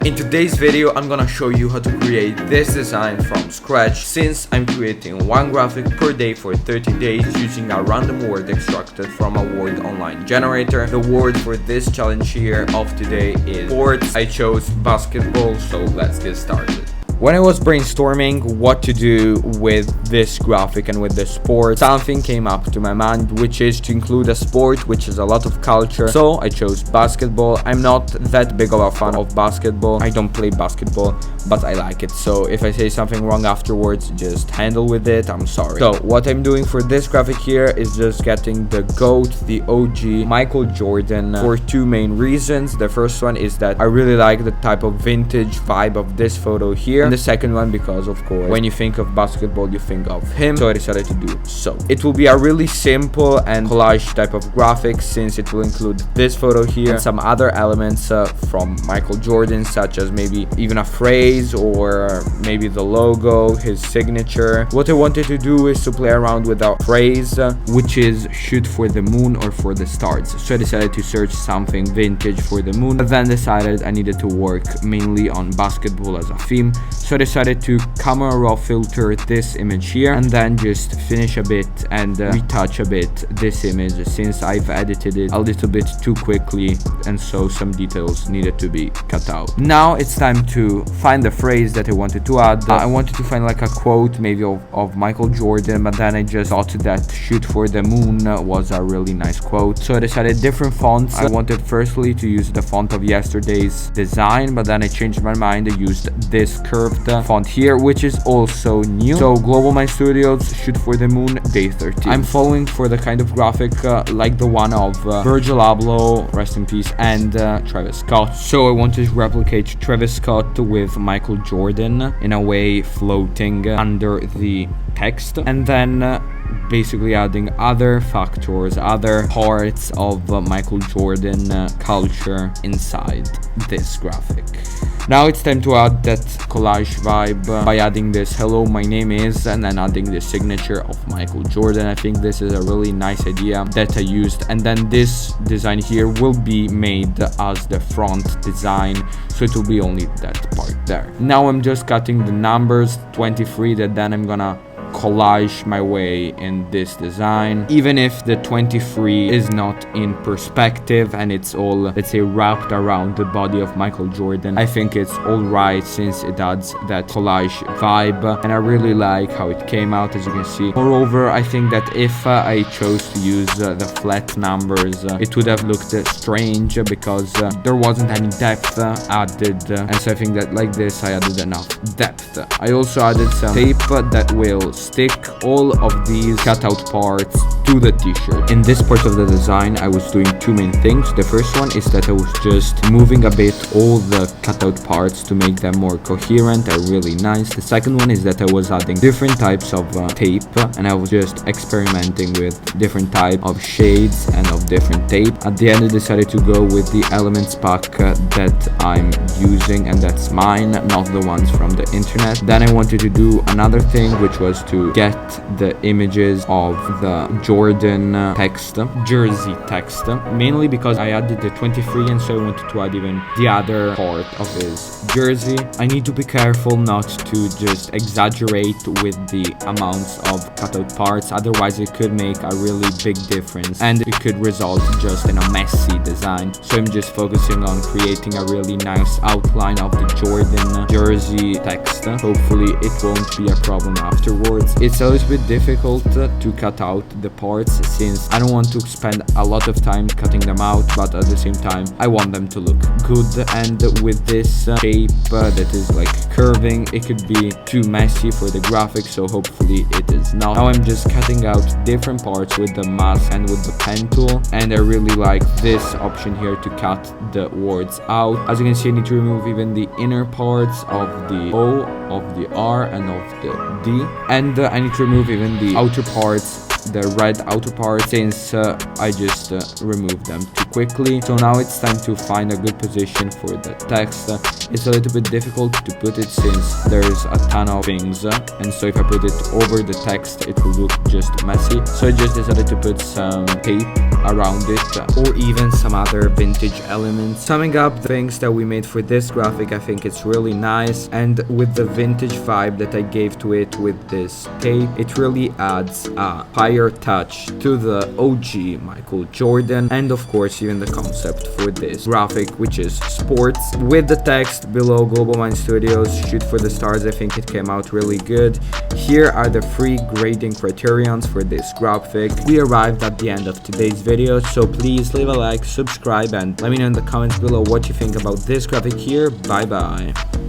In today's video, I'm gonna show you how to create this design from scratch, since I'm creating one graphic per day for 30 days using a random word extracted from a word online generator. The word for this challenge here of today is sports. I chose basketball, so let's get started. When I was brainstorming what to do with this graphic and with the sport, something came up to my mind, which is to include a sport which is a lot of culture. So I chose basketball. I'm not that big of a fan of basketball. I don't play basketball, but I like it. So if I say something wrong afterwards, just handle with it. I'm sorry. So what I'm doing for this graphic here is just getting the GOAT, the OG Michael Jordan, for two main reasons. The first one is that I really like the type of vintage vibe of this photo here. The second one because, of course, when you think of basketball, you think of him, so I decided to do so. It will be a really simple and collage type of graphic, since it will include this photo here and some other elements from Michael Jordan, such as maybe even a phrase or maybe the logo, his signature. What I wanted to do is to play around with a phrase which is shoot for the moon or for the stars. So I decided to search something vintage for the moon, but then decided I needed to work mainly on basketball as a theme. So I decided to camera raw filter this image here and then just finish a bit and retouch a bit this image, since I've edited it a little bit too quickly and so some details needed to be cut out. Now it's time to find the phrase that I wanted to add. I wanted to find like a quote maybe of Michael Jordan, but then I just thought that shoot for the moon was a really nice quote. So I decided different fonts. I wanted firstly to use the font of yesterday's design, but then I changed my mind. I used this curved font here, which is also new. So Global Mind Studios, shoot for the moon, day 13. I'm following for the kind of graphic like the one of Virgil Abloh, rest in peace, and Travis Scott. So I wanted to replicate Travis Scott with Michael Jordan in a way floating under the text, and then basically adding other factors, other parts of Michael Jordan culture inside this graphic. Now it's time to add that collage vibe by adding this hello my name is, and then adding the signature of Michael Jordan. I think this is a really nice idea that I used, and then this design here will be made as the front design, so it will be only that part there. Now I'm just cutting the numbers 23 that then I'm gonna collage my way in this design. Even if the 23 is not in perspective and it's all, let's say, wrapped around the body of Michael Jordan, I think it's alright, since it adds that collage vibe, and I really like how it came out, as you can see. Moreover, I think that if I chose to use the flat numbers, it would have looked strange because there wasn't any depth added, and so I think that like this I added enough depth. I also added some tape that will stick all of these cutout parts to the t-shirt. In this part of the design, I was doing two main things. The first one is that I was just moving a bit all the cutout parts to make them more coherent and really nice. The second one is that I was adding different types of tape, and I was just experimenting with different type of shades and of different tape. At the end, I decided to go with the elements pack that I'm using, and that's mine, not the ones from the internet. Then I wanted to do another thing, which was to get the images of the Jordan text, jersey text, mainly because I added the 23, and so I wanted to add even the other part of his jersey. I need to be careful not to just exaggerate with the amounts of cutout parts, otherwise it could make a really big difference and it could result just in a messy design. So I'm just focusing on creating a really nice outline of the Jordan jersey text. Hopefully it won't be a problem afterwards. It's a little bit difficult to cut out the parts, since I don't want to spend a lot of time cutting them out, but at the same time I want them to look good. And with this shape that is like curving, it could be too messy for the graphic, so hopefully it is not. Now I'm just cutting out different parts with the mask and with the pen tool, and I really like this option here to cut the words out. As you can see, I need to remove even the inner parts of the O, of the R, and of the D, and I need to remove even the outer parts, the red outer part, since I just removed them too quickly. So now it's time to find a good position for the text. It's a little bit difficult to put it since there's a ton of things, and so if I put it over the text it will look just messy. So I just decided to put some tape around it, or even some other vintage elements. Summing up the things that we made for this graphic, I think it's really nice, and with the vintage vibe that I gave to it with this tape, it really adds a higher touch to the OG Michael Jordan, and of course even the concept for this graphic, which is sports. With the text below Global Mind Studios, shoot for the stars, I think it came out really good. Here are the 3 grading criterions for this graphic. We arrived at the end of today's video, so please leave a like, subscribe, and let me know in the comments below what you think about this graphic here. Bye bye.